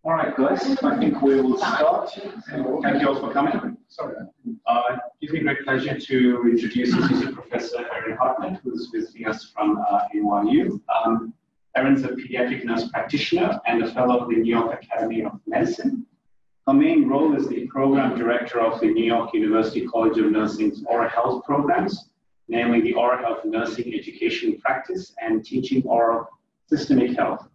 All right, guys, I think we will start. Thank you all for coming. Sorry. It gives me great pleasure to introduce Associate Professor Erin Hartnett, who is visiting us from NYU. Erin's a pediatric nurse practitioner and a fellow of the New York Academy of Medicine. Her main role is the program director of the New York University College of Nursing's oral health programs, namely the oral health nursing education practice and teaching oral systemic health.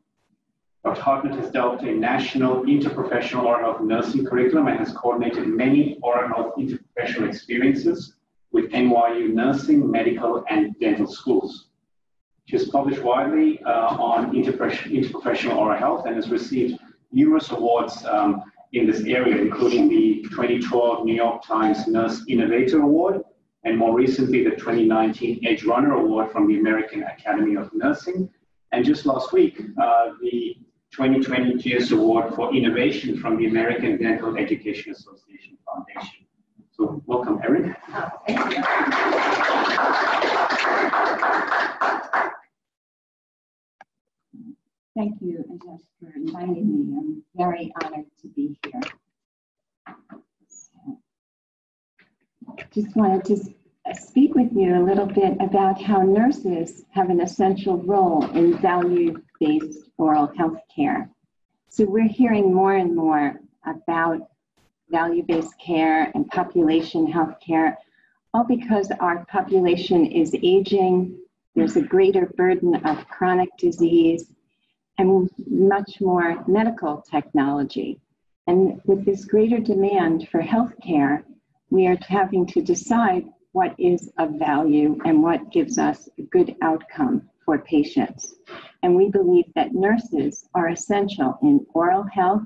Dr. Hartnett has developed a national interprofessional oral health nursing curriculum and has coordinated many oral health interprofessional experiences with NYU nursing, medical, and dental schools. She has published widely on interprofessional oral health and has received numerous awards in this area, including the 2012 New York Times Nurse Innovator Award, and more recently the 2019 Edge Runner Award from the American Academy of Nursing. And just last week, the 2020 GS Award for Innovation from the American Dental Education Association Foundation. So welcome, Erin. Oh, thank you. Thank you, Ajesh, for inviting me. I'm very honored to be here. Just wanted to speak with you a little bit about how nurses have an essential role in value-based oral health care. So we're hearing more and more about value-based care and population health care, all because our population is aging, there's a greater burden of chronic disease, and much more medical technology. And with this greater demand for health care, we are having to decide what is of value and what gives us a good outcome for patients. And we believe that nurses are essential in oral health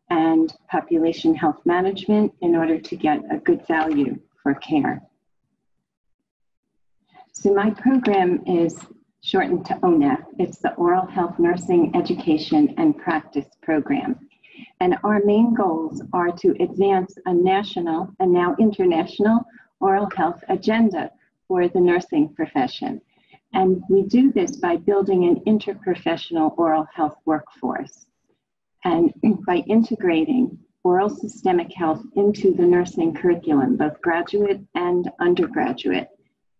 and population health management in order to get a good value for care. So my program is shortened to OHNEP. It's the Oral Health Nursing Education and Practice Program. And our main goals are to advance a national and now international oral health agenda for the nursing profession. And we do this by building an interprofessional oral health workforce and by integrating oral systemic health into the nursing curriculum, both graduate and undergraduate.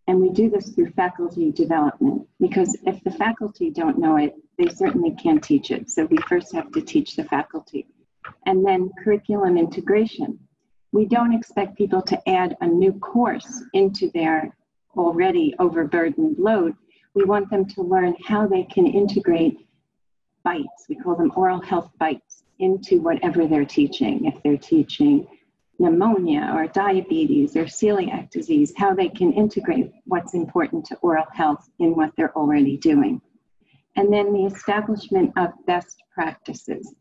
And we do this through faculty development, because if the faculty don't know it, they certainly can't teach it. So we first have to teach the faculty. And then curriculum integration. We don't expect people to add a new course into their already overburdened load. We want them to learn how they can integrate bites. We call them oral health bites into whatever they're teaching. If they're teaching pneumonia or diabetes or celiac disease, how they can integrate what's important to oral health in what they're already doing. And then the establishment of best practices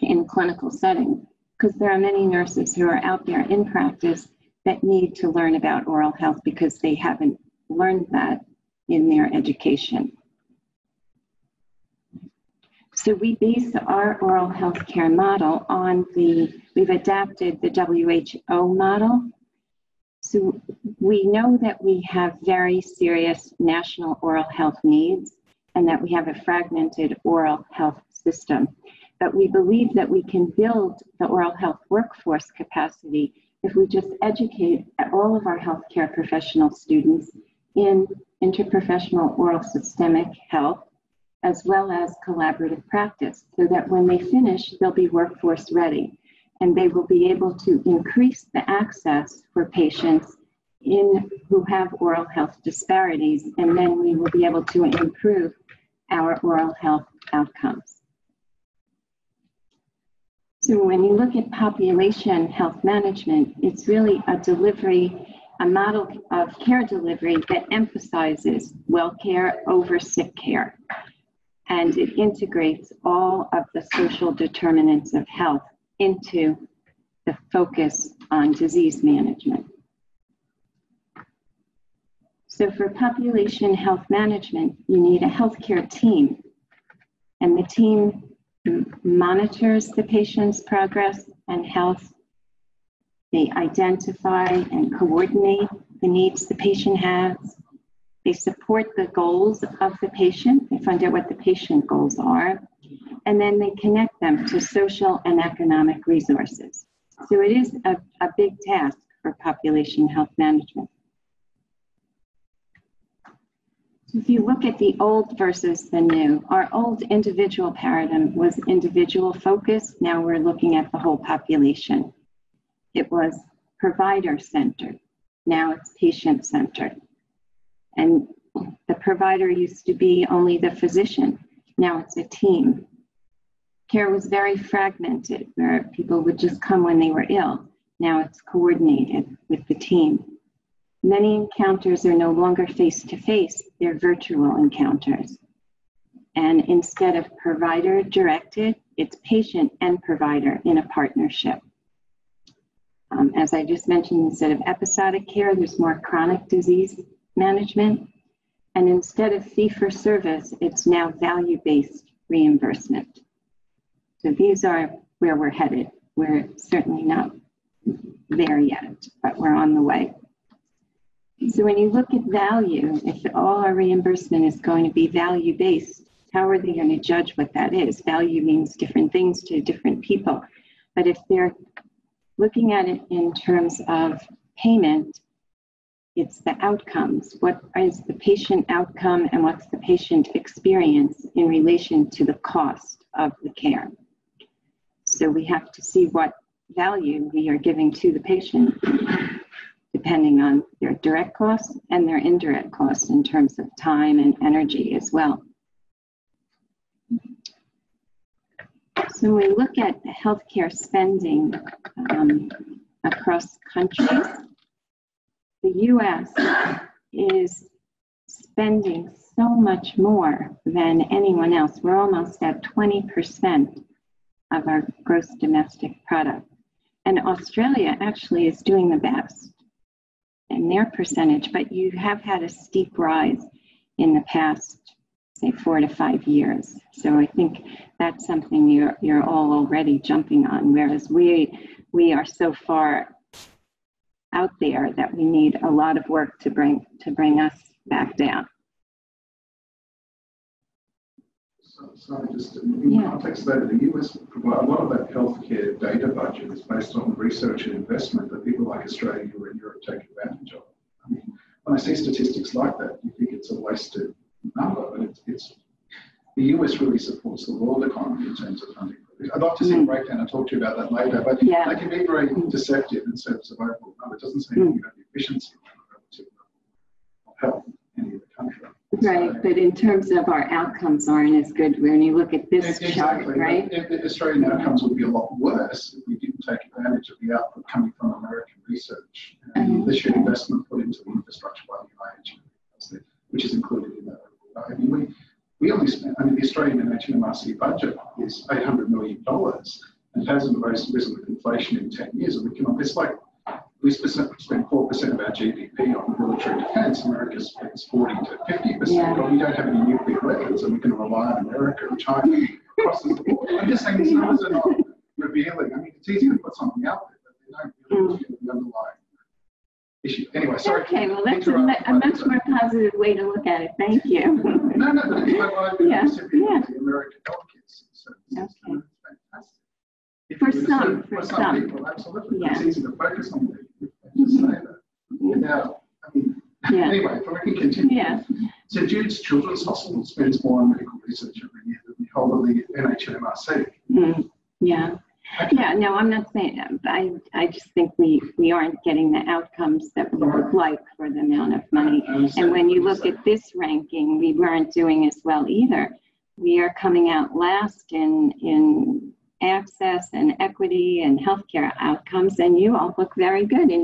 in clinical setting, because there are many nurses who are out there in practice that need to learn about oral health because they haven't learned that in their education. So we base our oral health care model on we've adapted the WHO model. So we know that we have very serious national oral health needs and that we have a fragmented oral health system. But we believe that we can build the oral health workforce capacity if we just educate all of our healthcare professional students in interprofessional oral systemic health, as well as collaborative practice, so that when they finish, they'll be workforce ready, and they will be able to increase the access for patients who have oral health disparities, and then we will be able to improve our oral health outcomes. So when you look at population health management, it's really a model of care delivery that emphasizes well care over sick care. And it integrates all of the social determinants of health into the focus on disease management. So for population health management, you need a healthcare team. And the team monitors the patient's progress and health. They identify and coordinate the needs the patient has. They support the goals of the patient. They find out what the patient goals are. and then they connect them to social and economic resources. So it is a big task for population health management. If you look at the old versus the new, our old individual paradigm was individual focused. Now we're looking at the whole population. It was provider centered. Now it's patient centered. And the provider used to be only the physician. Now it's a team. Care was very fragmented, where people would just come when they were ill. Now it's coordinated with the team. Many encounters are no longer face-to-face, they're virtual encounters. And instead of provider-directed, it's patient and provider in a partnership. As I just mentioned, instead of episodic care, there's more chronic disease management. And instead of fee-for-service, it's now value-based reimbursement. So these are where we're headed. We're certainly not there yet, but we're on the way. So when you look at value, if all our reimbursement is going to be value-based, how are they going to judge what that is? Value means different things to different people. But if they're looking at it in terms of payment, it's the outcomes. What is the patient outcome and what's the patient experience in relation to the cost of the care? So we have to see what value we are giving to the patient, depending on their direct costs and their indirect costs in terms of time and energy as well. So when we look at healthcare spending across countries, the US is spending so much more than anyone else. We're almost at 20% of our gross domestic product. And Australia actually is doing the best in their percentage, but you have had a steep rise in the past, say, 4 to 5 years. So I think that's something you're all already jumping on, whereas we are so far out there that we need a lot of work to bring us back down. So just in context that the US provide a lot of that healthcare data budget is based on research and investment that people like Australia and Europe take advantage of. I mean, when I see statistics like that, you think it's a wasted number, but it's the US really supports the world economy in terms of funding. I'd like to see a breakdown and talk to you about that later, but they can be very deceptive in terms of overall number. It doesn't seem to be efficiency relative of health in any of the country. Right, but in terms of our outcomes aren't as good when you look at this chart, right? The Australian outcomes would be a lot worse if we didn't take advantage of the output coming from American research and the sheer investment put into the infrastructure by the NIH, which is included in that. I mean, we only spent, the Australian NHMRC budget is $800 million and hasn't risen with inflation in 10 years. And it's like we spend 4% of our GDP on military defense. America spends 40 to 50%. But we don't have any nuclear weapons, and we can rely on America and China crosses the board. I'm just saying these numbers are not revealing. I mean, it's easy to put something out there, but they don't really reveal the underlying issue. Anyway, sorry. Okay, well, that's a much more positive way to look at it. Thank you. No. I've been a recipient of the American healthcare system. It's fantastic. For some people, absolutely. It's easy to focus on people. Just say that. Now, anyway, if I can continue. St Jude's Children's Hospital spends more on medical research every year than the whole of the NHMRC. No, I'm not saying that. I just think we aren't getting the outcomes that we would like for the amount of money. And when you look at this ranking, we weren't doing as well either. We are coming out last in access and equity and healthcare outcomes, and you all look very good in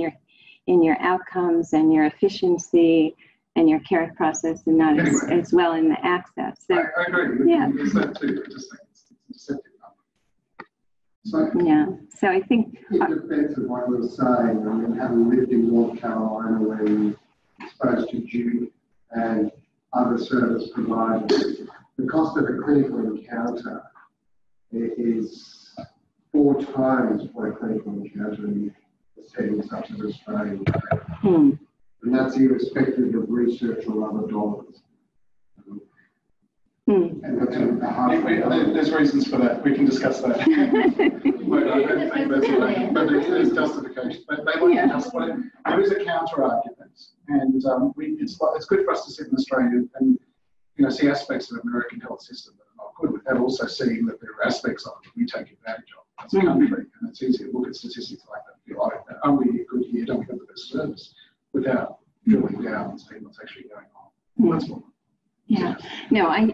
your outcomes and your efficiency and your care process, and not as well in the access. So, I agree. There's that too. I just think it's deceptive. So I think in defense of what we were saying, having lived in North Carolina where we exposed to Jude and other service providers, the cost of a clinical encounter is 4 times what a clinical encounter in a setting such as Australia. And that's irrespective of research or other dollars. And that's the hard There's reasons for that. We can discuss that. But I don't think there's justification. But they like to justify it. There is a counter argument, and it's good for us to sit in Australia and see aspects of the American health system that are not good, without also seeing that there are aspects of it that we take advantage of as a country. And it's easy to look at statistics like that and be like, are we good here? Don't we have the best service? Without drilling down and seeing what's actually going on. That's all. Yeah, no, I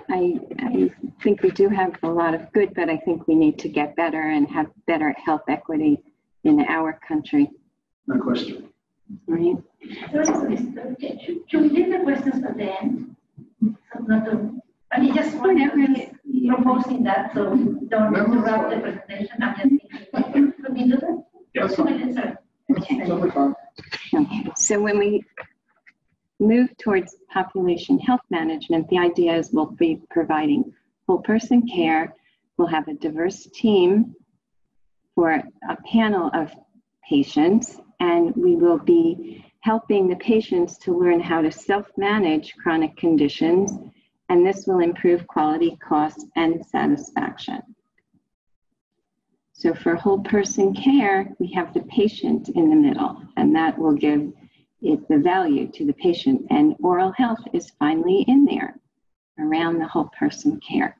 think we do have a lot of good, but I think we need to get better and have better health equity in our country. No question. Right. Should we leave the questions at the end? I mean, just proposing that, so don't interrupt the presentation. I'm just thinking, could we do that? Yes. Okay, so when we move towards population health management, the idea is we'll be providing whole person care. We'll have a diverse team for a panel of patients, and we will be helping the patients to learn how to self-manage chronic conditions, and this will improve quality, cost, and satisfaction. So for whole person care, we have the patient in the middle, and that will give it the value to the patient, and oral health is finally in there around the whole person care.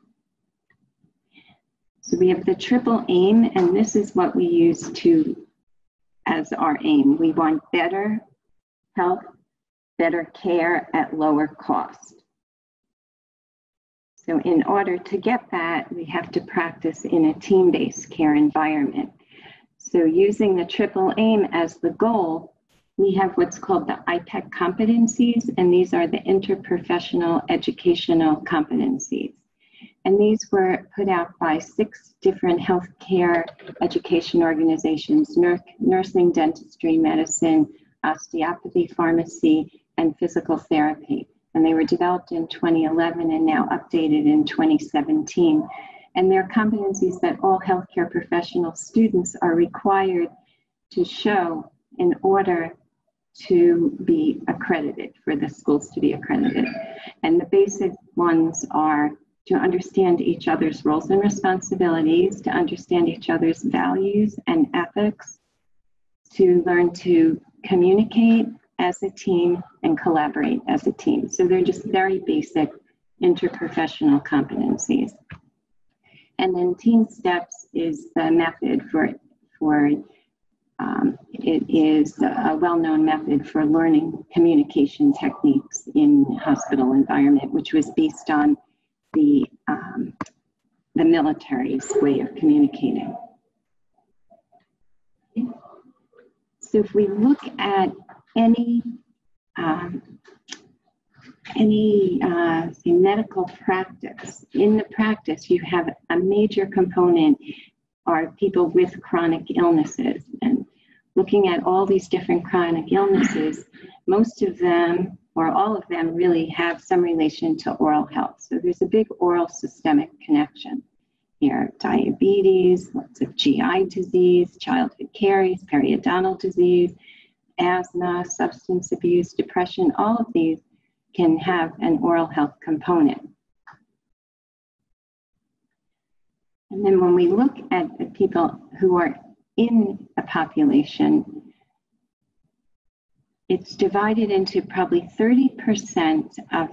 So we have the triple aim, and this is what we use as our aim. We want better health, better care at lower cost. So in order to get that, we have to practice in a team-based care environment. So using the triple aim as the goal, we have what's called the IPEC competencies, and these are the interprofessional educational competencies. And these were put out by 6 different healthcare education organizations: nursing, dentistry, medicine, osteopathy, pharmacy, and physical therapy. And they were developed in 2011 and now updated in 2017. And they're competencies that all healthcare professional students are required to show in order to be accredited, for the schools to be accredited. And the basic ones are to understand each other's roles and responsibilities, to understand each other's values and ethics, to learn to communicate as a team and collaborate as a team. So they're just very basic interprofessional competencies. And then Teen Steps is the method it is a well-known method for learning communication techniques in hospital environment, which was based on the military's way of communicating. So if we look at any say medical practice, in the practice you have a major component are people with chronic illnesses. And looking at all these different chronic illnesses, most of them or all of them really have some relation to oral health. So there's a big oral systemic connection here: diabetes, lots of GI disease, childhood caries, periodontal disease, asthma, substance abuse, depression. All of these can have an oral health component. And then when we look at the people who are in a population, it's divided into probably 30% of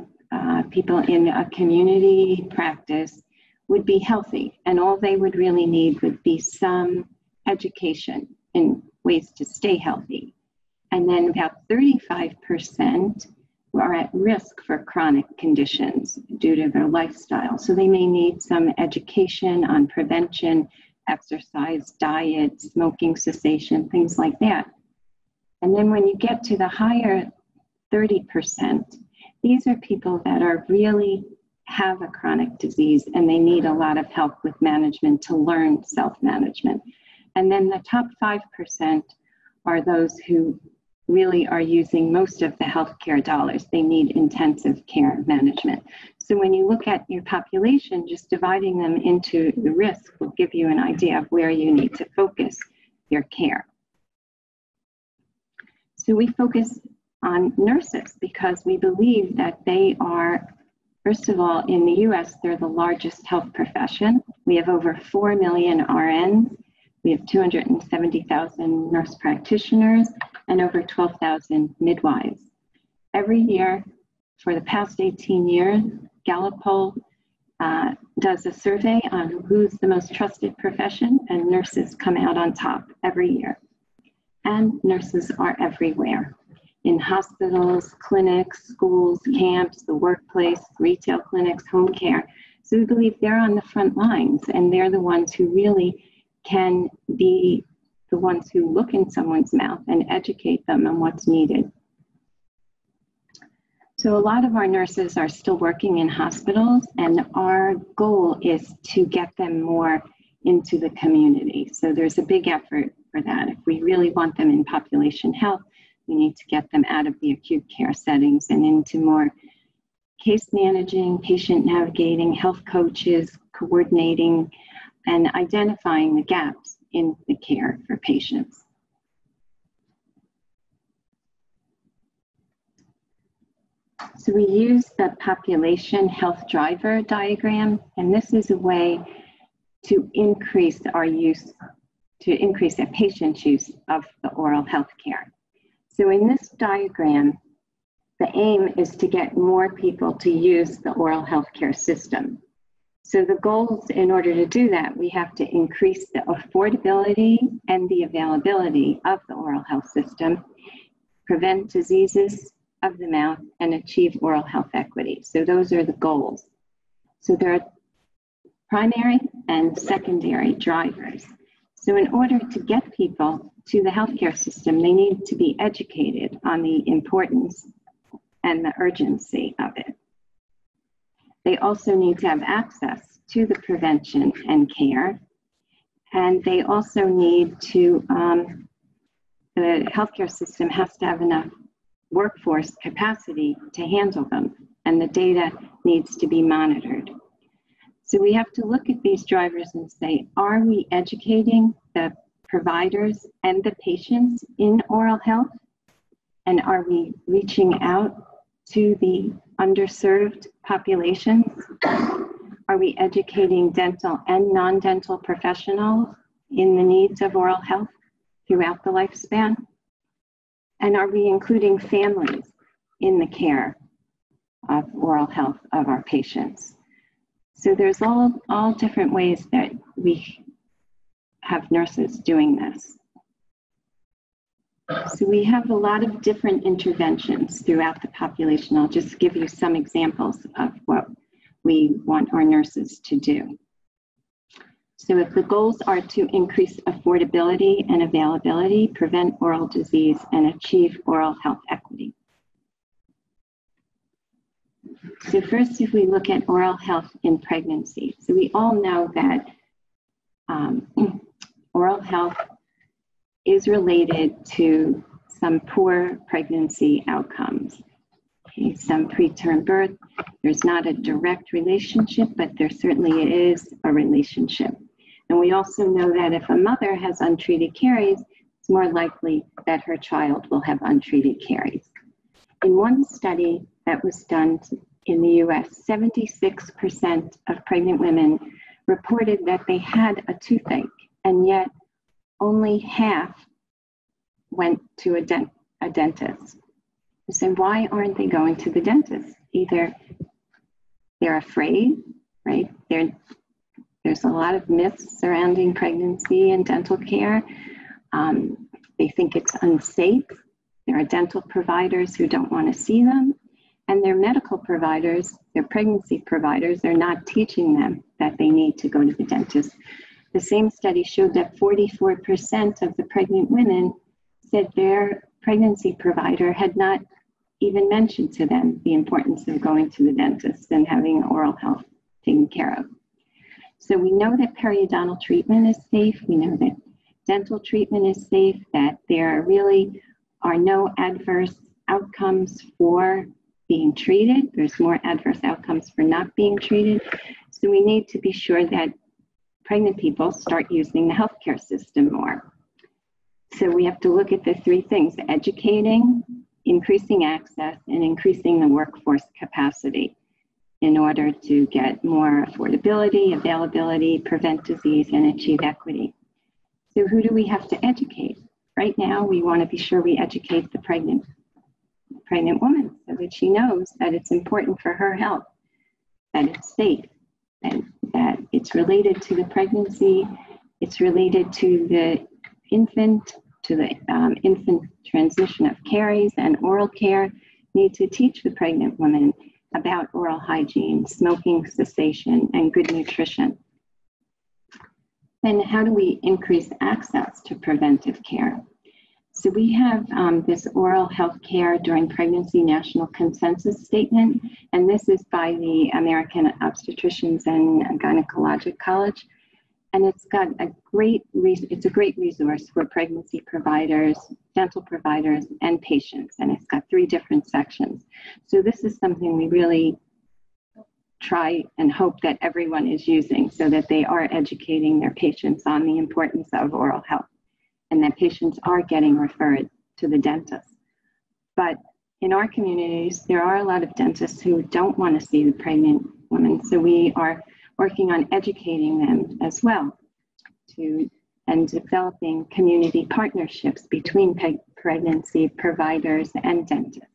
people in a community practice would be healthy, and all they would really need would be some education in ways to stay healthy. And then about 35% are at risk for chronic conditions due to their lifestyle. So they may need some education on prevention, exercise, diet, smoking cessation, things like that. And then when you get to the higher 30%, these are people that are really have a chronic disease and they need a lot of help with management to learn self-management. And then the top 5% are those who really are using most of the healthcare dollars. They need intensive care management. So when you look at your population, just dividing them into the risk will give you an idea of where you need to focus your care. So we focus on nurses because we believe that they are First of all, in the US, they're the largest health profession. We have over 4 million RNs. We have 270,000 nurse practitioners and over 12,000 midwives. Every year, for the past 18 years, Gallup poll does a survey on who's the most trusted profession, and nurses come out on top every year. And nurses are everywhere, in hospitals, clinics, schools, camps, the workplace, retail clinics, home care. So we believe they're on the front lines, and they're the ones who really can be the ones who look in someone's mouth and educate them on what's needed. So a lot of our nurses are still working in hospitals, and our goal is to get them more into the community. So there's a big effort for that. If we really want them in population health, we need to get them out of the acute care settings and into more case managing, patient navigating, health coaches, coordinating, and identifying the gaps in the care for patients. So we use the population health driver diagram, and this is a way to increase our use, to increase the patient's use of the oral health care. So in this diagram, the aim is to get more people to use the oral health care system. So the goals, in order to do that, we have to increase the affordability and the availability of the oral health system, prevent diseases of the mouth, and achieve oral health equity. So those are the goals. So there are primary and secondary drivers. So in order to get people to the healthcare system, they need to be educated on the importance and the urgency of it. They also need to have access to the prevention and care. And they also need to, the healthcare system has to have enough workforce capacity to handle them, and the data needs to be monitored. So we have to look at these drivers and say, are we educating the providers and the patients in oral health? And are we reaching out to the underserved populations? Are we educating dental and non-dental professionals in the needs of oral health throughout the lifespan? And are we including families in the care of oral health of our patients? So there's all different ways that we have nurses doing this. So we have a lot of different interventions throughout the population. I'll just give you some examples of what we want our nurses to do. So if the goals are to increase affordability and availability, prevent oral disease, and achieve oral health equity. So first, if we look at oral health in pregnancy, so we all know that oral health is related to some poor pregnancy outcomes. Okay, some preterm birth, there's not a direct relationship, but there certainly is a relationship. And we also know that if a mother has untreated caries, it's more likely that her child will have untreated caries. In one study that was done in the US, 76% of pregnant women reported that they had a toothache, and yet only half went to a dentist. So why aren't they going to the dentist? Either they're afraid, right? There's a lot of myths surrounding pregnancy and dental care. They think it's unsafe. There are dental providers who don't want to see them. And their medical providers, their pregnancy providers, are not teaching them that they need to go to the dentist. The same study showed that 44% of the pregnant women said their pregnancy provider had not even mentioned to them the importance of going to the dentist and having oral health taken care of. So we know that periodontal treatment is safe. We know that dental treatment is safe, that there really are no adverse outcomes for being treated. There's more adverse outcomes for not being treated. So we need to be sure that pregnant people start using the healthcare system more. So we have to look at the three things: educating, increasing access, and increasing the workforce capacity. in order to get more affordability, availability, prevent disease, and achieve equity. So who do we have to educate? Right now, we want to be sure we educate the pregnant woman so that she knows that it's important for her health, that it's safe, and that it's related to the pregnancy, it's related to the infant, to the infant transmission of caries and oral care. Need to teach the pregnant woman about oral hygiene, smoking cessation, and good nutrition. Then how do we increase access to preventive care? So we have this oral health care during pregnancy national consensus statement, and this is by the American Obstetricians and Gynecologic College. And it's got it's a great resource for pregnancy providers, dental providers, and patients. And it's got 3 different sections. So this is something we really try and hope that everyone is using so that they are educating their patients on the importance of oral health and that patients are getting referred to the dentist. But in our communities, there are a lot of dentists who don't want to see the pregnant woman. So we are working on educating them as well and developing community partnerships between pregnancy providers and dentists.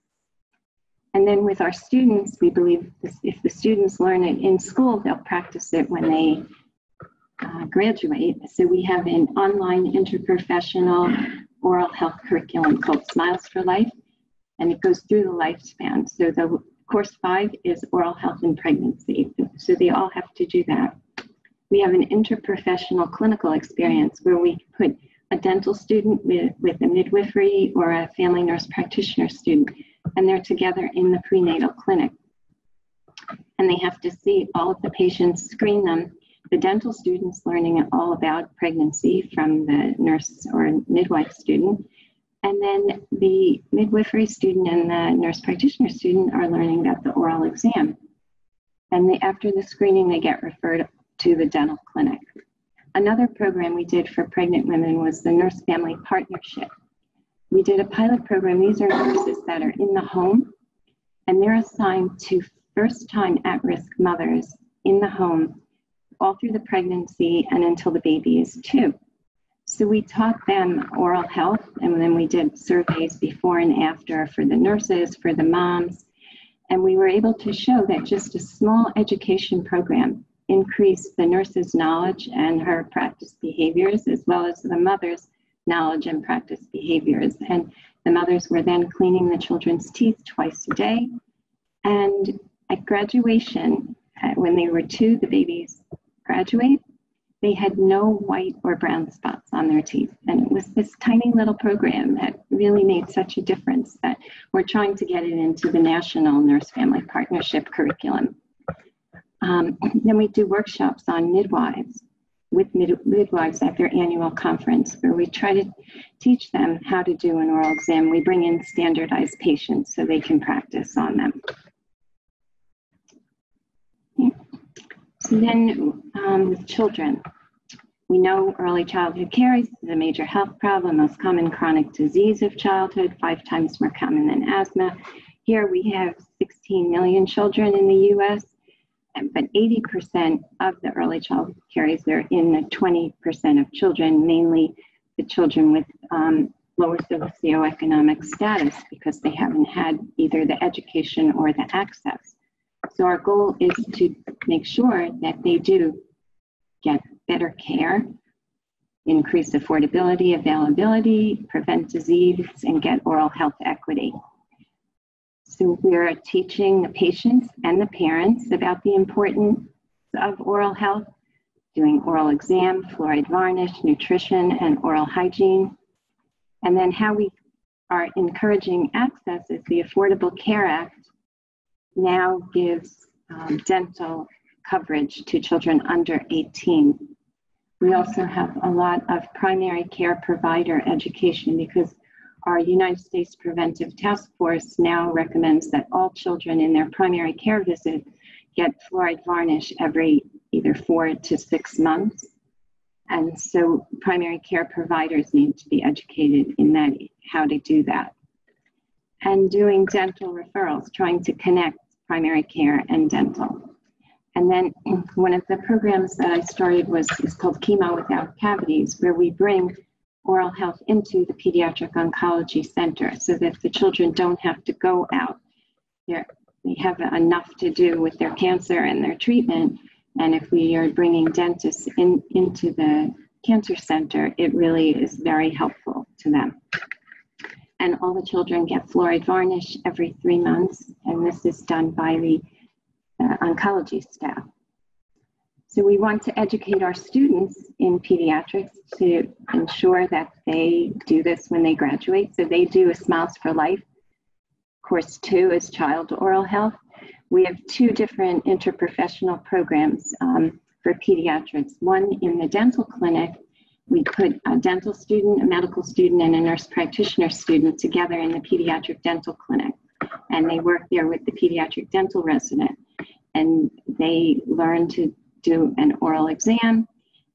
And then with our students, we believe if the students learn it in school, they'll practice it when they graduate. So we have an online interprofessional oral health curriculum called Smiles for Life, and it goes through the lifespan. So the course 5 is oral health in pregnancy. So they all have to do that. We have an interprofessional clinical experience where we put a dental student with a midwifery or a family nurse practitioner student, and they're together in the prenatal clinic. And they have to see all of the patients, screen them. The dental student's learning all about pregnancy from the nurse or midwife student. And then the midwifery student and the nurse practitioner student are learning about the oral exam. And after the screening, they get referred to the dental clinic. Another program we did for pregnant women was the Nurse Family Partnership. We did a pilot program. These are nurses that are in the home, and they're assigned to first-time at-risk mothers in the home all through the pregnancy and until the baby is 2. So we taught them oral health, and then we did surveys before and after for the nurses, for the moms, and we were able to show that just a small education program increased the nurse's knowledge and her practice behaviors, as well as the mother's knowledge and practice behaviors. And the mothers were then cleaning the children's teeth twice a day. And at graduation, when they were 2, the babies graduate, they had no white or brown spots on their teeth. And it was this tiny little program that really made such a difference that we're trying to get it into the National Nurse Family Partnership curriculum. Then we do workshops on midwives with midwives at their annual conference, where we try to teach them how to do an oral exam. We bring in standardized patients so they can practice on them. So then with children, we know early childhood caries is a major health problem, most common chronic disease of childhood, 5 times more common than asthma. Here we have 16 million children in the US, but 80% of the early childhood caries are in the 20% of children, mainly the children with lower socioeconomic status, because they haven't had either the education or the access. So our goal is to make sure that they do get better care, increase affordability, availability, prevent disease, and get oral health equity. So we're teaching the patients and the parents about the importance of oral health, doing oral exam, fluoride varnish, nutrition, and oral hygiene. And then how we are encouraging access is the Affordable Care Act now gives dental coverage to children under 18. We also have a lot of primary care provider education, because our United States Preventive Task Force now recommends that all children in their primary care visit get fluoride varnish every either 4 to 6 months. And so primary care providers need to be educated in that, how to do that. And doing dental referrals, trying to connect primary care, and dental. And then one of the programs that I started is called Chemo Without Cavities, where we bring oral health into the Pediatric Oncology Center so that the children don't have to go out. They have enough to do with their cancer and their treatment. And if we are bringing dentists into the cancer center, it really is very helpful to them. And all the children get fluoride varnish every 3 months, and this is done by the oncology staff. So we want to educate our students in pediatrics to ensure that they do this when they graduate. So they do a Smiles for Life. Course 2 is child oral health. We have 2 different interprofessional programs for pediatrics. One in the dental clinic, we put a dental student, a medical student, and a nurse practitioner student together in the pediatric dental clinic. And they work there with the pediatric dental resident. And they learn to do an oral exam.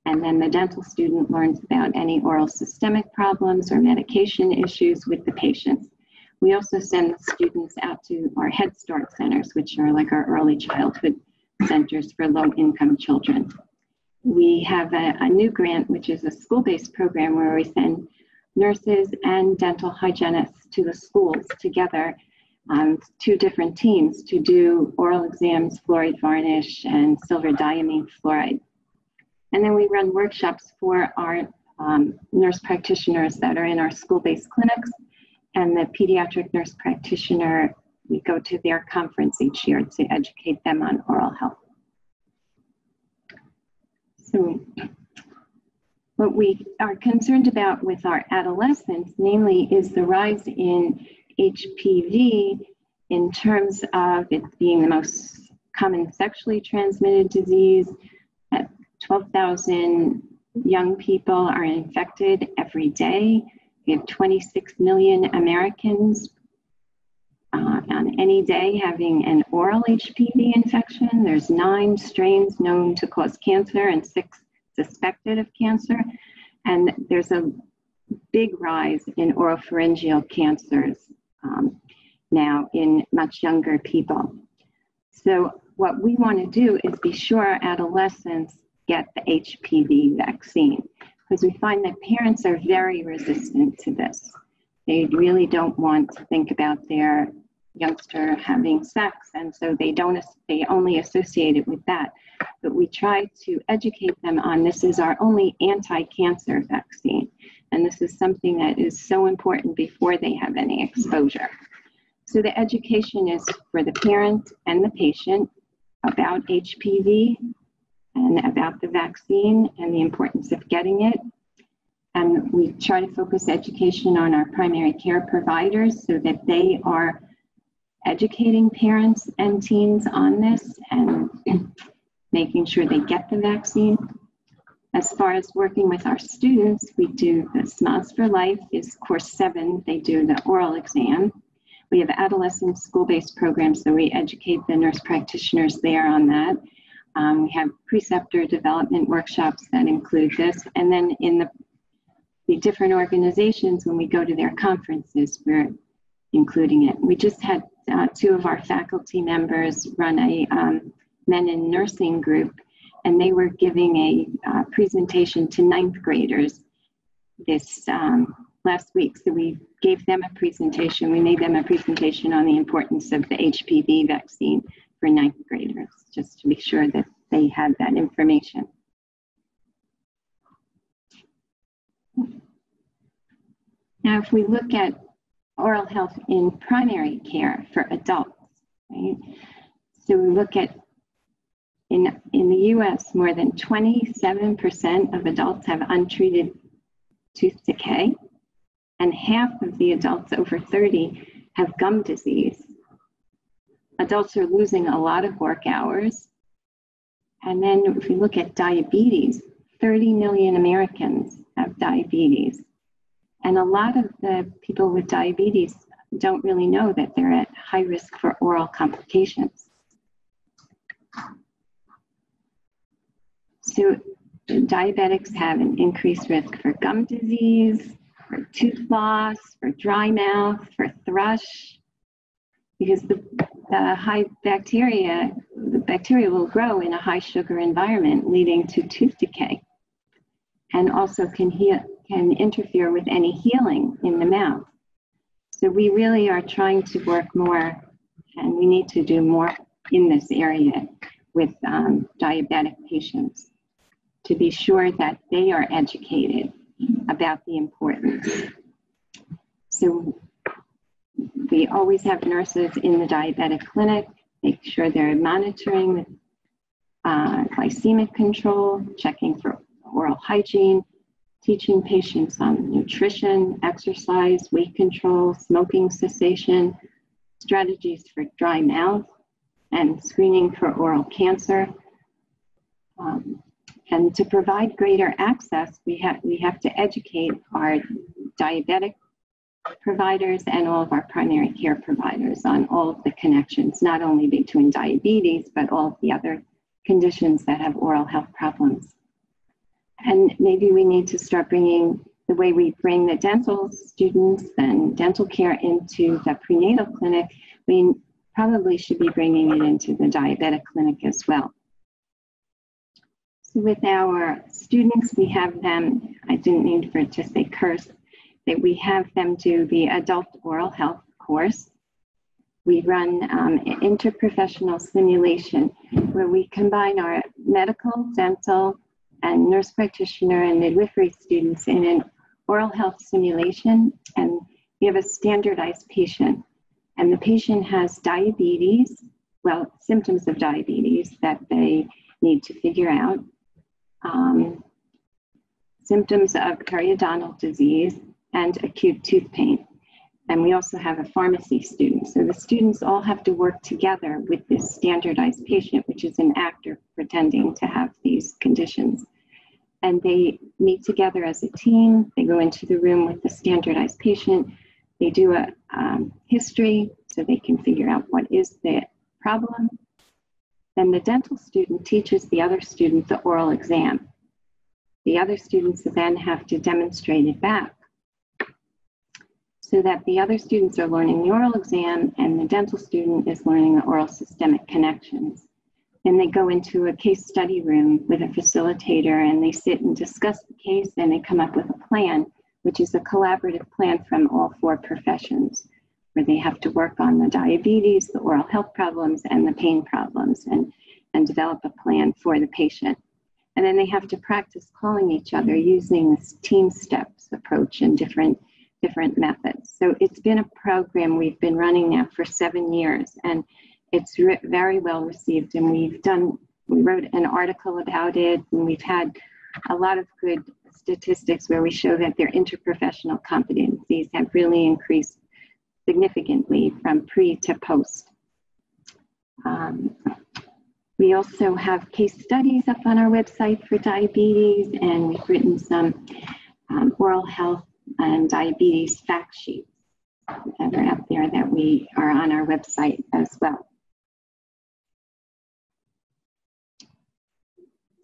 And then the dental student learns about any oral systemic problems or medication issues with the patients. We also send the students out to our Head Start centers, which are like our early childhood centers for low-income children. We have a new grant, which is a school-based program where we send nurses and dental hygienists to the schools together, 2 different teams to do oral exams, fluoride varnish, and silver diamine fluoride. And then we run workshops for our nurse practitioners that are in our school-based clinics, and the pediatric nurse practitioner, we go to their conference each year to educate them on oral health. So what we are concerned about with our adolescents, namely, is the rise in HPV in terms of it being the most common sexually transmitted disease. 12,000 young people are infected every day. We have 26 million Americans on any day having an oral HPV infection. There's 9 strains known to cause cancer and 6 suspected of cancer. And there's a big rise in oropharyngeal cancers now in much younger people. So what we want to do is be sure our adolescents get the HPV vaccine, because we find that parents are very resistant to this. They really don't want to think about their youngster having sex, and so they only associate it with that. But we try to educate them on this is our only anti-cancer vaccine, and this is something that is so important before they have any exposure. So the education is for the parent and the patient about HPV and about the vaccine and the importance of getting it. And we try to focus education on our primary care providers so that they are educating parents and teens on this and making sure they get the vaccine. As far as working with our students, we do the Smiles for Life is course 7. They do the oral exam. We have adolescent school-based programs, so we educate the nurse practitioners there on that. We have preceptor development workshops that include this. And then in the different organizations, when we go to their conferences, we're including it. We just had 2 of our faculty members run a men in nursing group, and they were giving a presentation to 9th graders this last week. So we gave them a presentation. We made them a presentation on the importance of the HPV vaccine for 9th graders, just to be sure that they had that information. Now, if we look at oral health in primary care for adults, right? So we look at, in the US, more than 27% of adults have untreated tooth decay, and half of the adults over 30 have gum disease. Adults are losing a lot of work hours. And then if we look at diabetes, 30 million Americans have diabetes. And a lot of the people with diabetes don't really know that they're at high risk for oral complications. So diabetics have an increased risk for gum disease, for tooth loss, for dry mouth, for thrush, because the the bacteria will grow in a high sugar environment, leading to tooth decay, and also can interfere with any healing in the mouth. So we really are trying to work more, and we need to do more in this area with diabetic patients to be sure that they are educated about the importance. So we always have nurses in the diabetic clinic, make sure they're monitoring the glycemic control, checking for oral hygiene, teaching patients on nutrition, exercise, weight control, smoking cessation, strategies for dry mouth, and screening for oral cancer. And to provide greater access, we have to educate our diabetic providers and all of our primary care providers on all of the connections, not only between diabetes, but all of the other conditions that have oral health problems. And maybe we need to start bringing the way we bring the dental students and dental care into the prenatal clinic. We probably should be bringing it into the diabetic clinic as well. So with our students, we have them, I didn't need for it to say curse, that we have them do the adult oral health course. We run interprofessional simulation where we combine our medical, dental, and nurse practitioner and midwifery students in an oral health simulation, and we have a standardized patient. And the patient has diabetes, well, symptoms of diabetes that they need to figure out, symptoms of periodontal disease, and acute tooth pain. And we also have a pharmacy student. So the students all have to work together with this standardized patient, which is an actor pretending to have these conditions. And they meet together as a team. They go into the room with the standardized patient. They do a history so they can figure out what is the problem. Then the dental student teaches the other student the oral exam. The other students then have to demonstrate it back, so that the other students are learning the oral exam and the dental student is learning the oral systemic connections. Then they go into a case study room with a facilitator and they sit and discuss the case, and they come up with a plan, which is a collaborative plan from all four professions, where they have to work on the diabetes, the oral health problems, and the pain problems, and develop a plan for the patient. And then they have to practice calling each other using this team steps approach and different methods. So it's been a program we've been running now for 7 years, and it's very well received. And we wrote an article about it, and we've had a lot of good statistics where we show that their interprofessional competencies have really increased significantly from pre to post. We also have case studies up on our website for diabetes, and we've written some oral health and diabetes fact sheets that are out there that we are on our website as well.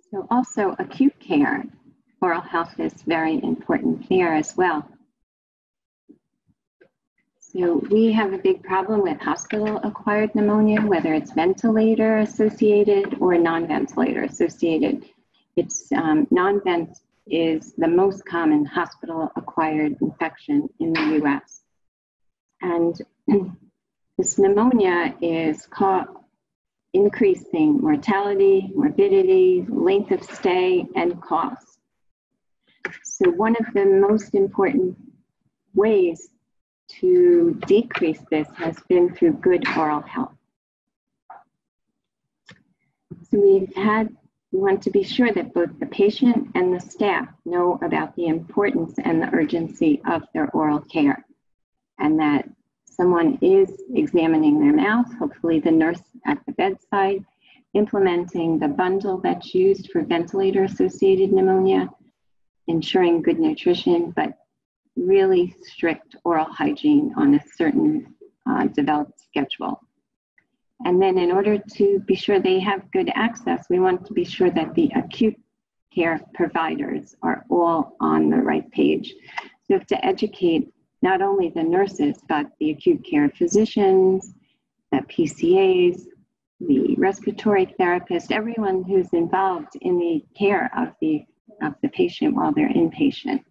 So also acute care, oral health is very important there as well. So we have a big problem with hospital-acquired pneumonia, whether it's ventilator-associated or non-ventilator associated. It's non-vent is the most common hospital-acquired infection in the US. And this pneumonia is increasing mortality, morbidity, length of stay, and cost. So one of the most important ways to decrease this has been through good oral health. So we want to be sure that both the patient and the staff know about the importance and the urgency of their oral care, and that someone is examining their mouth, hopefully the nurse at the bedside, implementing the bundle that's used for ventilator-associated pneumonia, ensuring good nutrition, but really strict oral hygiene on a certain developed schedule. And then in order to be sure they have good access, we want to be sure that the acute care providers are all on the right page. So we have to educate not only the nurses, but the acute care physicians, the PCAs, the respiratory therapist, everyone who's involved in the care of the patient while they're inpatient.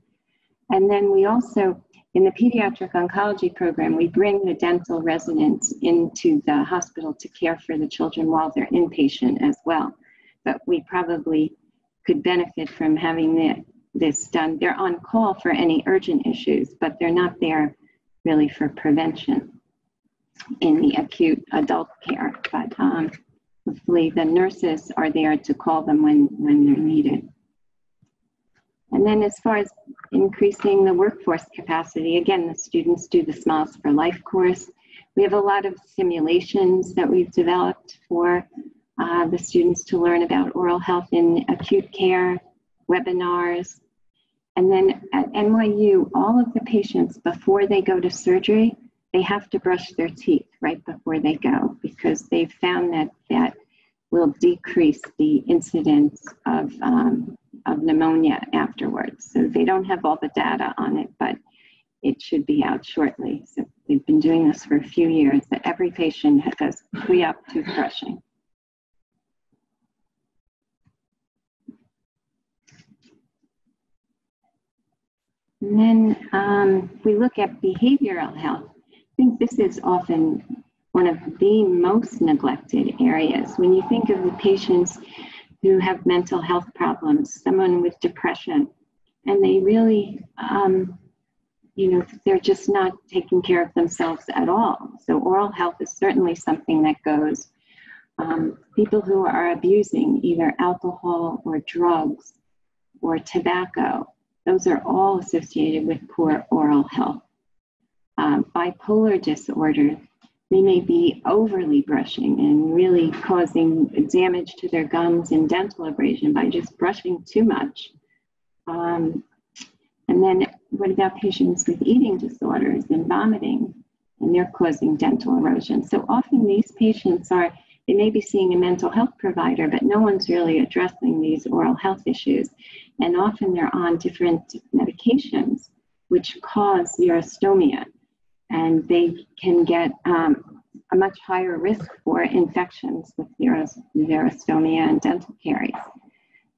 And then we also, in the pediatric oncology program, we bring the dental residents into the hospital to care for the children while they're inpatient as well. But we probably could benefit from having this done. They're on call for any urgent issues, but they're not there really for prevention in the acute adult care. But hopefully the nurses are there to call them when they're needed. And then as far as increasing the workforce capacity, again, the students do the Smiles for Life course. We have a lot of simulations that we've developed for the students to learn about oral health in acute care, webinars. And then at NYU, all of the patients, before they go to surgery, they have to brush their teeth right before they go, because they've found that that will decrease the incidence of pneumonia afterwards. So they don't have all the data on it, but it should be out shortly. So they've been doing this for a few years, that every patient does pre-op toothbrushing. And then we look at behavioral health. I think this is often one of the most neglected areas. When you think of the patients who have mental health problems, someone with depression, and they really, they're just not taking care of themselves at all. So oral health is certainly something that goes. People who are abusing either alcohol or drugs or tobacco, those are all associated with poor oral health. Bipolar disorder, they may be overly brushing and really causing damage to their gums and dental abrasion by just brushing too much. And then what about patients with eating disorders and vomiting? And they're causing dental erosion. So often these patients they may be seeing a mental health provider, but no one's really addressing these oral health issues. And often they're on different medications which cause xerostomia. And they can get a much higher risk for infections with xerostomia and dental caries.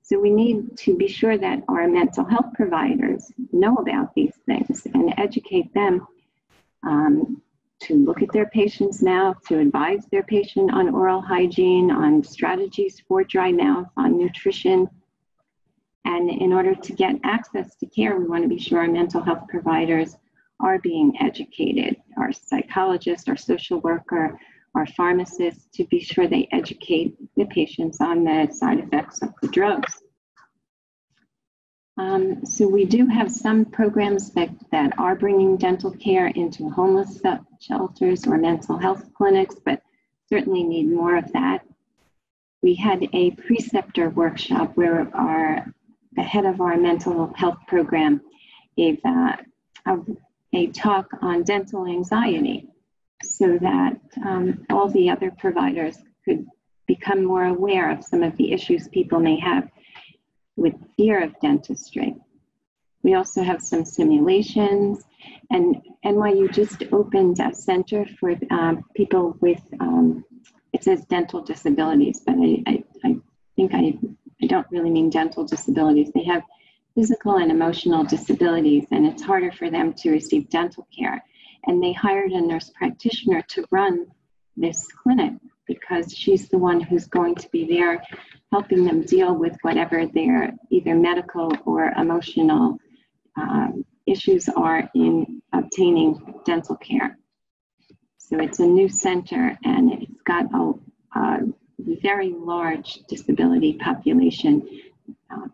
So we need to be sure that our mental health providers know about these things and educate them to look at their patients' mouth, to advise their patient on oral hygiene, on strategies for dry mouth, on nutrition. And in order to get access to care, we want to be sure our mental health providers are being educated, our psychologist, our social worker, our pharmacist, to be sure they educate the patients on the side effects of the drugs. So we do have some programs that are bringing dental care into homeless shelters or mental health clinics, but certainly need more of that. We had a preceptor workshop where the head of our mental health program gave a talk on dental anxiety, so that all the other providers could become more aware of some of the issues people may have with fear of dentistry. We also have some simulations, and NYU just opened a center for people with, it says dental disabilities, but I think I don't really mean dental disabilities. They have physical and emotional disabilities, and it's harder for them to receive dental care. And they hired a nurse practitioner to run this clinic because she's the one who's going to be there helping them deal with whatever their either medical or emotional issues are in obtaining dental care. So it's a new center, and it's got a very large disability population,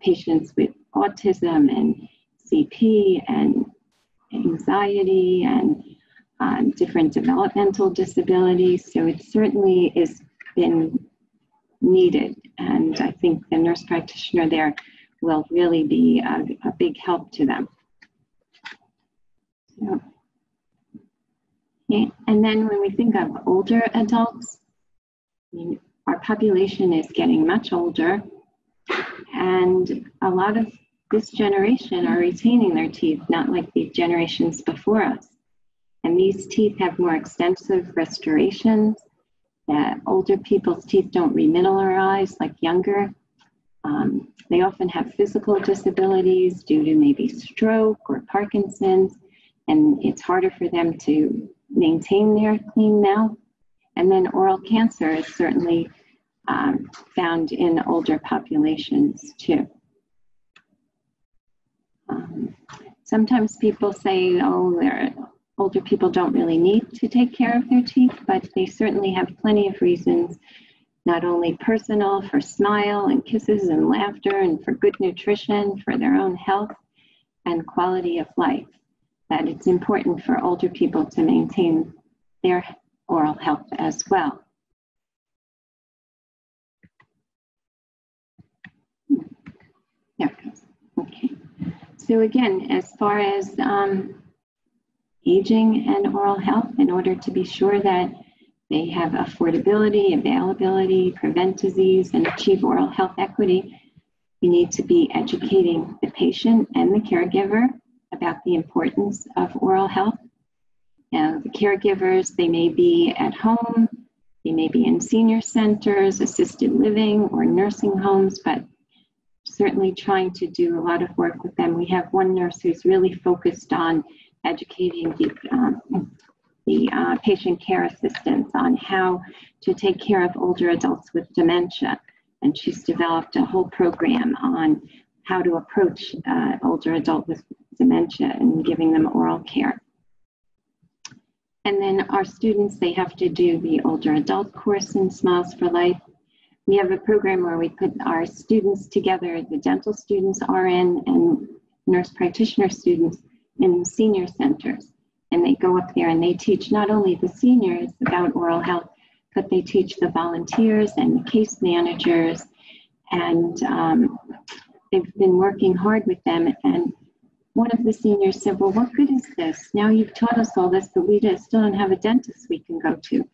patients with autism and CP and anxiety and different developmental disabilities. So it certainly has been needed. And I think the nurse practitioner there will really be a big help to them. So, okay. And then when we think of older adults, I mean, our population is getting much older, and a lot of this generation are retaining their teeth, not like the generations before us. And these teeth have more extensive restorations. that older people's teeth don't remineralize like younger. They often have physical disabilities due to maybe stroke or Parkinson's, and it's harder for them to maintain their clean mouth. And then oral cancer is certainly found in older populations too. Sometimes people say, oh, older people don't really need to take care of their teeth, but they certainly have plenty of reasons, not only personal, for smile and kisses and laughter, and for good nutrition, for their own health and quality of life, that it's important for older people to maintain their oral health as well. There it goes. Okay. So again, as far as aging and oral health, in order to be sure that they have affordability, availability, prevent disease, and achieve oral health equity, we need to be educating the patient and the caregiver about the importance of oral health. Now, the caregivers, they may be at home, they may be in senior centers, assisted living, or nursing homes, but certainly trying to do a lot of work with them. We have one nurse who's really focused on educating the patient care assistants on how to take care of older adults with dementia. And she's developed a whole program on how to approach older adult with dementia and giving them oral care. And then our students, they have to do the older adult course in Smiles for Life. We have a program where we put our students together, the dental students, RN, and nurse practitioner students in senior centers. And they go up there and they teach not only the seniors about oral health, but they teach the volunteers and the case managers. And they've been working hard with them. And one of the seniors said, well, what good is this? Now you've taught us all this, but we still don't have a dentist we can go to.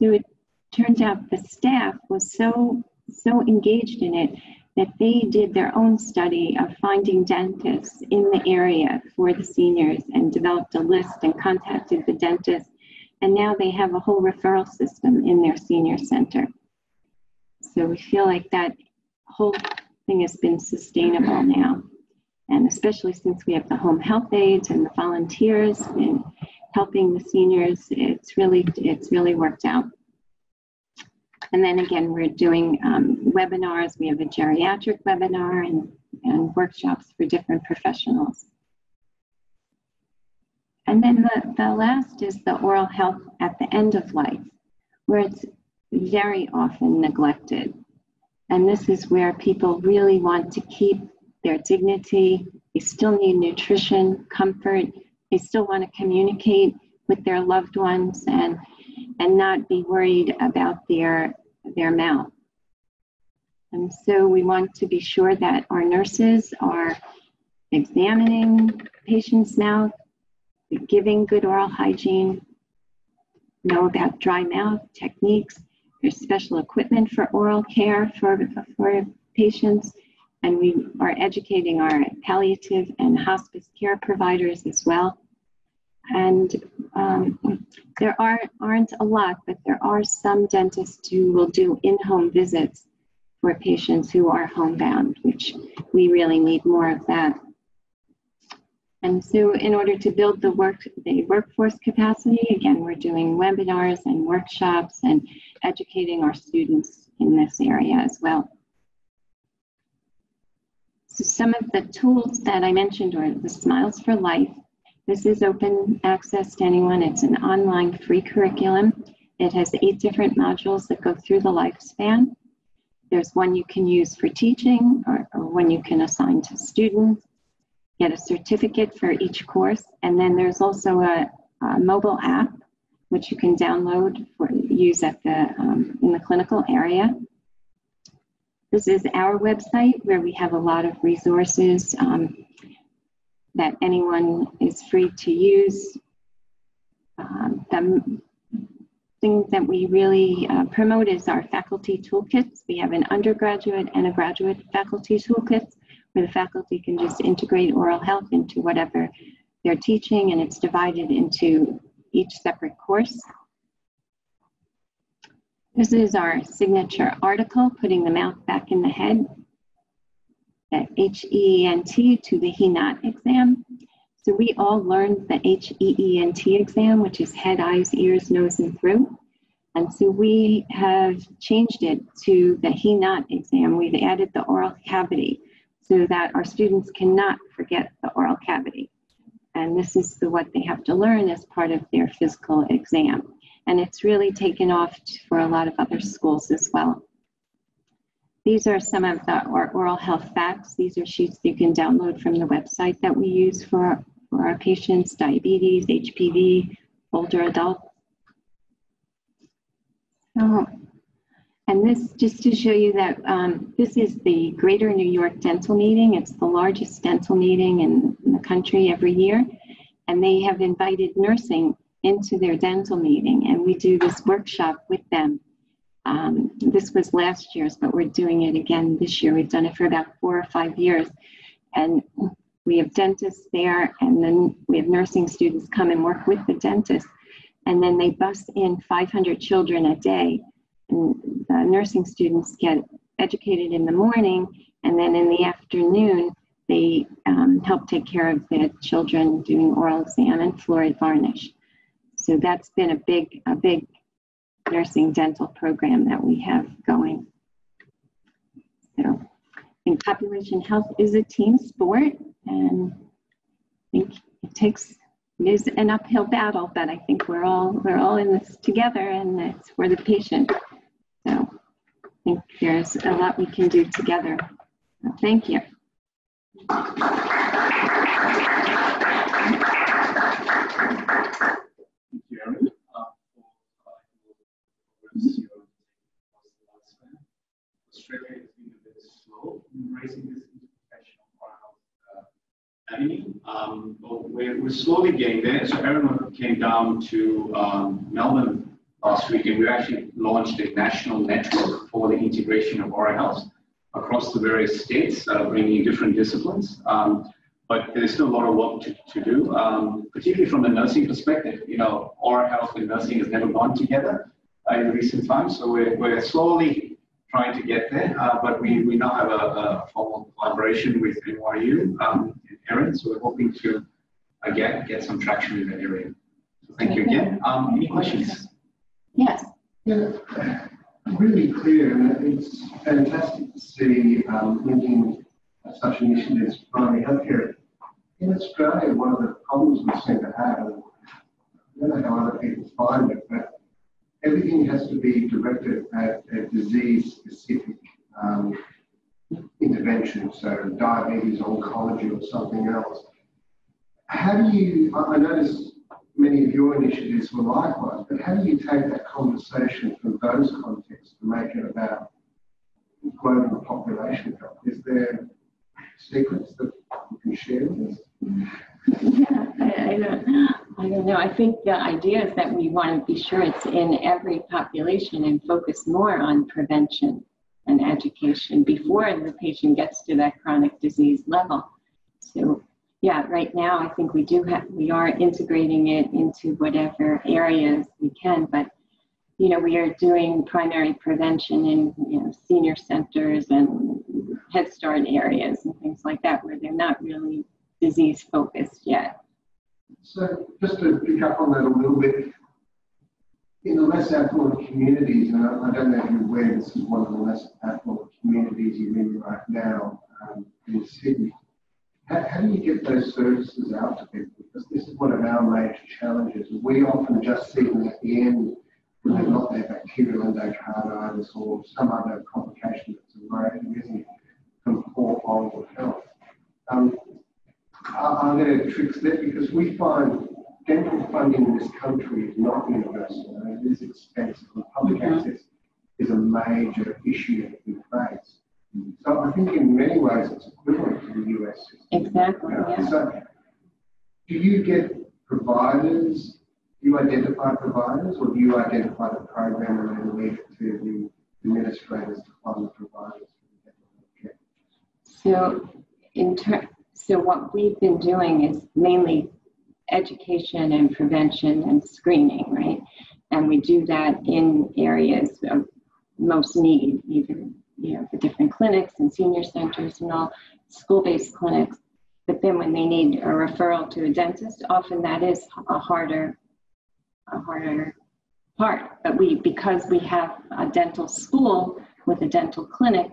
So it turned out the staff was so engaged in it that they did their own study of finding dentists in the area for the seniors and developed a list and contacted the dentist. And now they have a whole referral system in their senior center. So we feel like that whole thing has been sustainable now. And especially since we have the home health aides and the volunteers and helping the seniors, it's really worked out. And then again, we're doing webinars. We have a geriatric webinar and workshops for different professionals. And then the last is the oral health at the end of life, where it's very often neglected. And this is where people really want to keep their dignity. They still need nutrition, comfort. They still want to communicate with their loved ones and not be worried about their mouth. And so we want to be sure that our nurses are examining patients' mouth, giving good oral hygiene, know about dry mouth techniques. There's special equipment for oral care for patients. And we are educating our palliative and hospice care providers as well. And there aren't a lot, but there are some dentists who will do in-home visits for patients who are homebound, which we really need more of that. And so in order to build the workforce capacity, again, we're doing webinars and workshops and educating our students in this area as well. So some of the tools that I mentioned are the Smiles for Life. This is open access to anyone. It's an online free curriculum. It has 8 different modules that go through the lifespan. There's one you can use for teaching or one you can assign to students, get a certificate for each course. And then there's also a mobile app, which you can download for use at in the clinical area. This is our website where we have a lot of resources that anyone is free to use. The thing that we really promote is our faculty toolkits. We have an undergraduate and a graduate faculty toolkits where the faculty can just integrate oral health into whatever they're teaching, and it's divided into each separate course. This is our signature article, putting the mouth back in the head, at HEENT to the HENOT exam. So we all learned the HEENT exam, which is head, eyes, ears, nose, and throat. And so we have changed it to the HENOT exam. We've added the oral cavity so that our students cannot forget the oral cavity. And this is what they have to learn as part of their physical exam. And it's really taken off for a lot of other schools as well. These are some of the oral health facts. These are sheets you can download from the website that we use for our patients: diabetes, HPV, older adults. So, and this, just to show you that this is the Greater New York Dental Meeting. It's the largest dental meeting in the country every year. And they have invited nursing into their dental meeting. And we do this workshop with them. This was last year's, but we're doing it again this year. We've done it for about 4 or 5 years. And we have dentists there, and then we have nursing students come and work with the dentist. And then they bus in 500 children a day. And the nursing students get educated in the morning, and then in the afternoon, they help take care of the children doing oral exam and fluoride varnish. So that's been a big nursing dental program that we have going. So I think population health is a team sport, and I think it is an uphill battle, but I think we're all in this together, and it's for the patient. So I think there's a lot we can do together. So thank you. Thank you, Erin. Australia has been a bit slow in raising this interprofessional avenue. But we're slowly getting there. So Erin came down to Melbourne last week, and we actually launched a national network for the integration of oral health across the various states, bringing different disciplines. But there's still a lot of work to do, particularly from the nursing perspective. You know, oral health and nursing has never gone together in recent times. So we're slowly trying to get there, but we now have a formal collaboration with NYU and Erin, so we're hoping to get some traction in that area. So thank you again. Any questions? Yes. Yeah, really clear, and it's fantastic to see linking such initiatives to primary healthcare. In Australia, one of the problems we seem to have, and I don't know how other people find it, but everything has to be directed at a disease-specific intervention, so diabetes, oncology, or something else. How do you, I notice many of your initiatives were likewise, but how do you take that conversation from those contexts to make it about global population health? Is there secrets that you can share with us? Yeah, I don't know. I think the idea is that we want to be sure it's in every population and focus more on prevention and education before the patient gets to that chronic disease level. So yeah, right now I think we are integrating it into whatever areas we can, but you know, we are doing primary prevention in senior centers and Head Start areas and things like that where they're not really disease focused yet. So just to pick up on that a little bit, in the less affluent communities, and I don't know if you're aware, this is one of the less affluent communities you're in right now in Sydney. How do you get those services out to people? Because this is one of our major challenges. We often just see them at the end when they've got their bacterial endocarditis or some other complication that's arising from poor oral health. I'm going to trick that because we find dental funding in this country is not universal. It is expensive. And public access is a major issue that we face. So I think in many ways it's equivalent to the US system. Exactly. Yeah. So do you get providers? Do you identify providers, or do you identify the program and then leave it to the administrators to find the providers for the dental care? So what we've been doing is mainly education and prevention and screening, right? And we do that in areas of most need, either, for different clinics and senior centers and all, school-based clinics. But then when they need a referral to a dentist, often that is a harder part. But because we have a dental school with a dental clinic,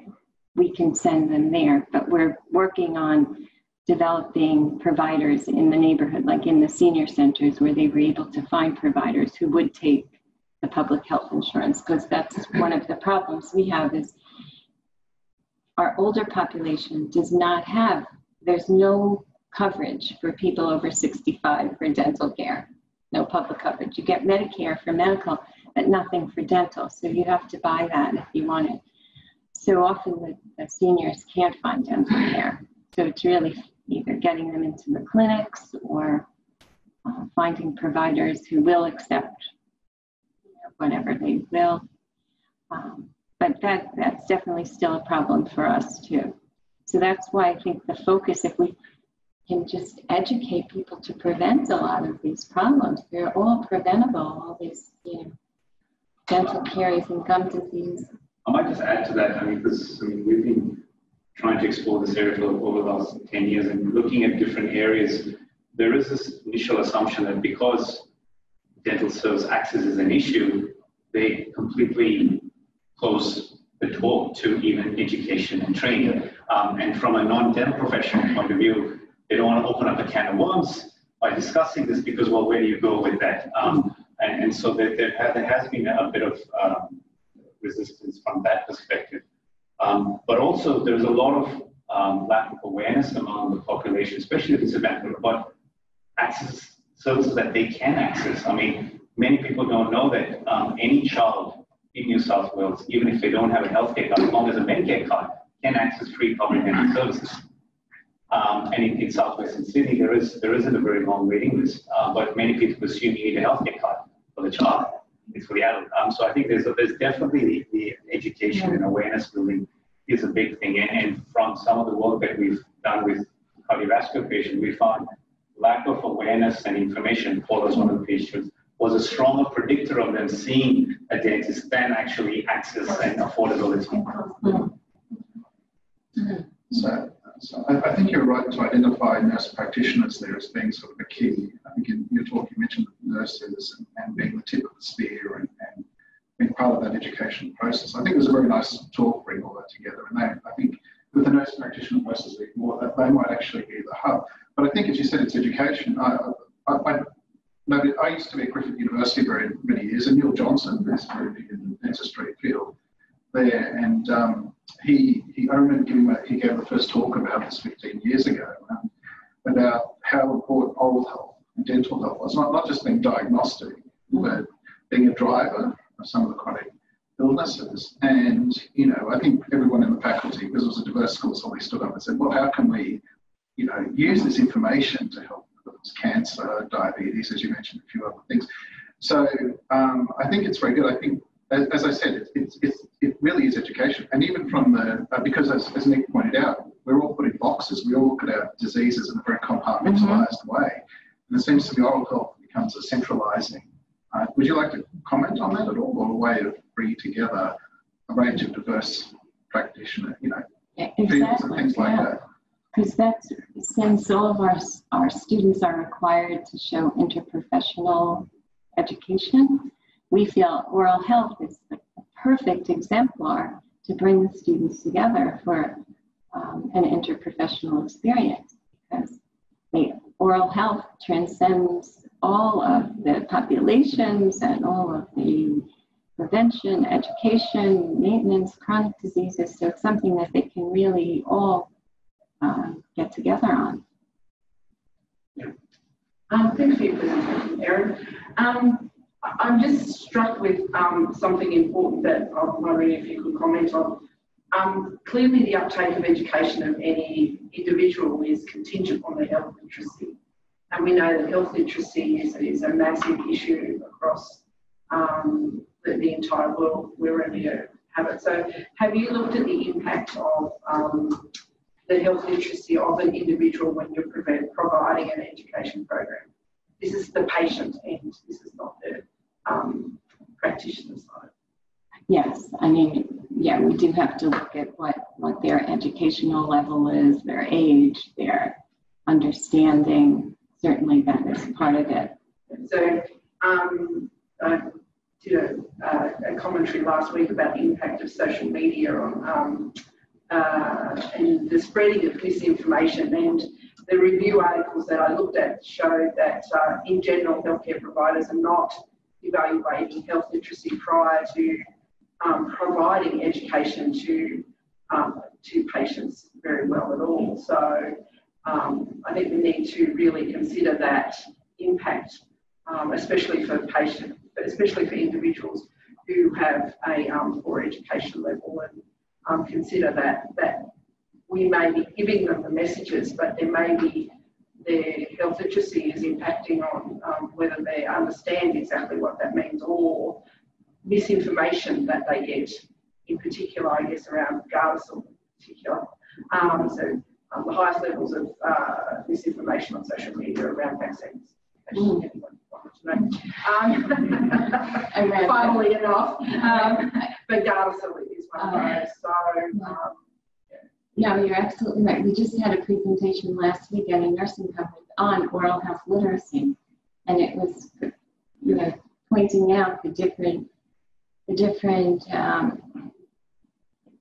we can send them there. But we're working on developing providers in the neighborhood, like in the senior centers, where they were able to find providers who would take the public health insurance, because that's one of the problems we have is our older population does not have, there's no coverage for people over 65 for dental care, no public coverage. You get Medicare for medical, but nothing for dental. So you have to buy that if you want it. So often the seniors can't find dental care. So it's really either getting them into the clinics or finding providers who will accept whatever they will. But that's definitely still a problem for us too. So that's why I think the focus, if we can just educate people to prevent a lot of these problems, they're all preventable, all these, dental caries and gum disease. I might just add to that, because we've been trying to explore this area for over the last 10 years and looking at different areas. There is this initial assumption that because dental service access is an issue, they completely close the door to even education and training. And from a non-dental professional point of view, they don't want to open up a can of worms by discussing this because, well, where do you go with that? And so there has been a bit of resistance from that perspective. But also there's a lot of lack of awareness among the population, especially the disadvantaged, about access services that they can access. Many people don't know that any child in New South Wales, even if they don't have a healthcare card, as long as a Medicare card, can access free public dental services. And in Southwestern Sydney, there isn't a very long waiting list, but many people assume you need a healthcare card for the child. It's for the adult. So I think there's definitely the education and awareness building is a big thing. And from some of the work that we've done with cardiovascular patients, we found lack of awareness and information for those one of the patients was a stronger predictor of them seeing a dentist than actually access and affordability. So I think you're right to identify nurse practitioners there as being sort of a key. I think in your talk you mentioned nurses and being the tip of the spear and being part of that education process. I think it was a very nice talk bringing all that together. And I think with the nurse practitioner process, more that they might actually be the hub. But I think, as you said, it's education. I used to be at Griffith University very many years, and Neil Johnson, who's very big in the dentistry field there, and I remember he gave the first talk about this 15 years ago, about how important oral health and dental health was, not just being diagnostic, but being a driver of some of the chronic illnesses. And, I think everyone in the faculty, because it was a diverse school, so we stood up and said, well, how can we, use this information to help with cancer, diabetes, as you mentioned, a few other things. So I think it's very good. I think, as I said, it really is education. And even from because as Nick pointed out, we're all put in boxes. We all look at our diseases in a very compartmentalized way. And it seems to be oral health becomes a centralizing. Would you like to comment on that at all, or a way of bringing together a range of diverse practitioners, fields and things like that? Because since all of our students are required to show interprofessional education, we feel oral health is the perfect exemplar to bring the students together for an interprofessional experience, because the oral health transcends all of the populations and all of the prevention, education, maintenance, chronic diseases. So it's something that they can really all get together on. Thanks for your presentation, Erin. I'm just struck with something important that I'm wondering if you could comment on. Clearly, the uptake of education of any individual is contingent on their health literacy. And we know that health literacy is a massive issue across the entire world, wherever you have it. So have you looked at the impact of the health literacy of an individual when you're providing an education program? This is the patient end. This is not the practitioner side. Yes, I mean, yeah, we do have to look at what their educational level is, their age, their understanding. Certainly that is part of it. So I did a commentary last week about the impact of social media on and the spreading of misinformation, and the review articles that I looked at showed that in general healthcare providers are not evaluating health literacy prior to providing education to patients very well at all. So I think we need to really consider that impact, especially for individuals who have a poor education level, and consider that we may be giving them the messages, but there may be their health literacy is impacting on whether they understand exactly what that means, or misinformation that they get, in particular, I guess, around Gardasil in particular. So the highest levels of misinformation on social media around vaccines. Anyone wanted to know. Funnily enough, but Gardasil is one of those. So, no, you're absolutely right. We just had a presentation last week at a nursing conference on oral health literacy, and it was, pointing out the different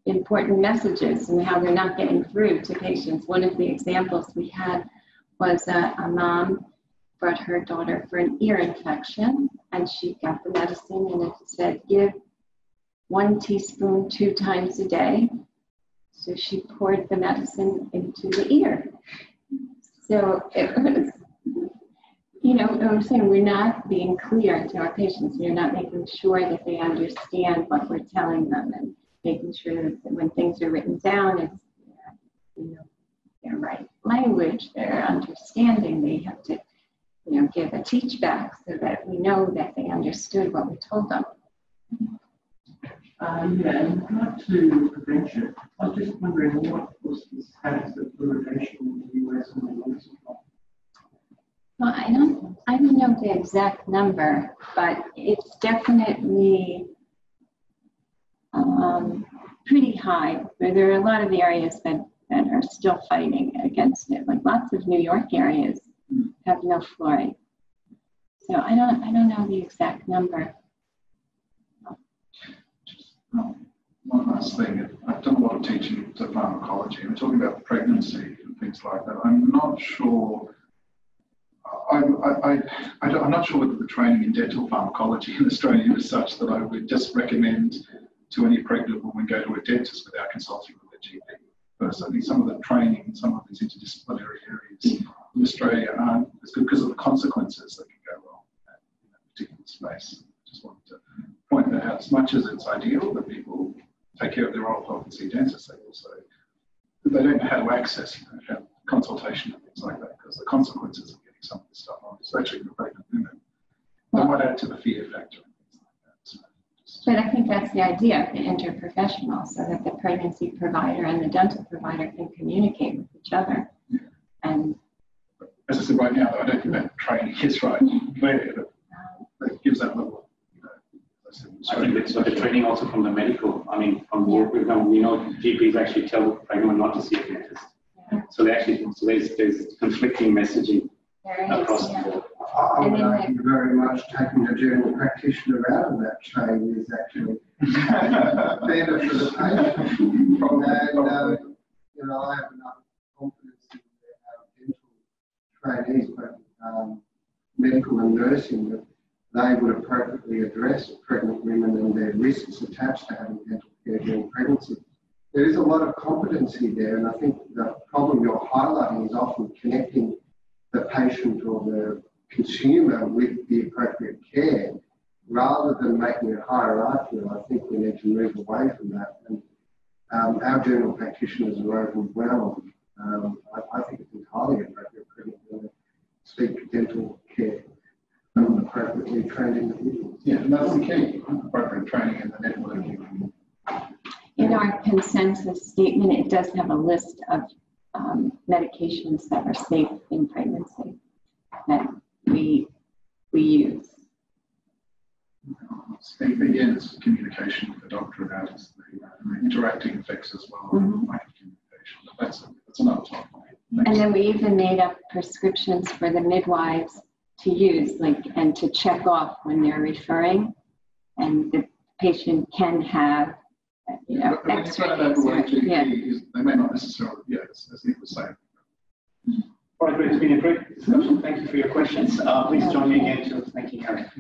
important messages and how they're not getting through to patients. One of the examples we had was a mom brought her daughter for an ear infection, and she got the medicine, and it said give 1 teaspoon 2 times a day. So she poured the medicine into the ear. So it was, I'm saying we're not being clear to our patients. We're not making sure that they understand what we're telling them, and making sure that when things are written down, it's their right language, their understanding. They have to, give a teach back so that we know that they understood what we told them. In regard to prevention, I was just wondering what was the status of fluoridation in the US and the US? Well, I don't know the exact number, but it's definitely pretty high. There are a lot of areas that are still fighting against it. Like lots of New York areas have no fluoride. So I don't know the exact number. One last thing, I've done a lot of teaching to pharmacology, and we're talking about pregnancy and things like that. I'm not sure. I'm not sure whether the training in dental pharmacology in Australia is such that I would just recommend to any pregnant woman go to a dentist without consulting with a GP first. I think some of the training in some of these interdisciplinary areas in Australia aren't as good because of the consequences that can go wrong in that particular space. Just wanted to point that out. As much as it's ideal that people take care of their oral health and see dentists, they don't know how to access have consultation and things like that, because the consequences of getting some of this stuff on, especially for pregnant women, they might add to the fear factor and things like that. So but I think that's the idea of the interprofessional, so that the pregnancy provider and the dental provider can communicate with each other. Yeah. And as I said right now, though, I don't think that training is right there, but it gives that level. I think it's the training also from the medical. I mean, from work we've done, we know GPs actually tell pregnant not to see a dentist. Yeah. So there's conflicting messaging across the board. I would argue very much taking the general practitioner out of that chain is actually better for the patient. And I have enough confidence in our dental trainees, but medical and nursing, that they would appropriately address pregnant women and their risks attached to having dental care during pregnancy. There is a lot of competency there, and I think the problem you're highlighting is often connecting the patient or the consumer with the appropriate care, rather than making it hierarchical. I think we need to move away from that. And our general practitioners are overwhelmed. I think it's entirely appropriate for them to seek dental care from appropriately trained individuals. Yeah, and that's the key, appropriate training and the networking. in our consensus statement, it does have a list of medications that are safe in pregnancy that we use. Again, it's communication with the doctor about the interacting effects as well, lack of communication. That's another topic. And then we even made up prescriptions for the midwives to use, and to check off when they're referring, and the patient can have, X-rays. They may not necessarily, as Nick was saying. All right, great. It's been a great discussion. Thank you for your questions. Please join me again to thanking Erin.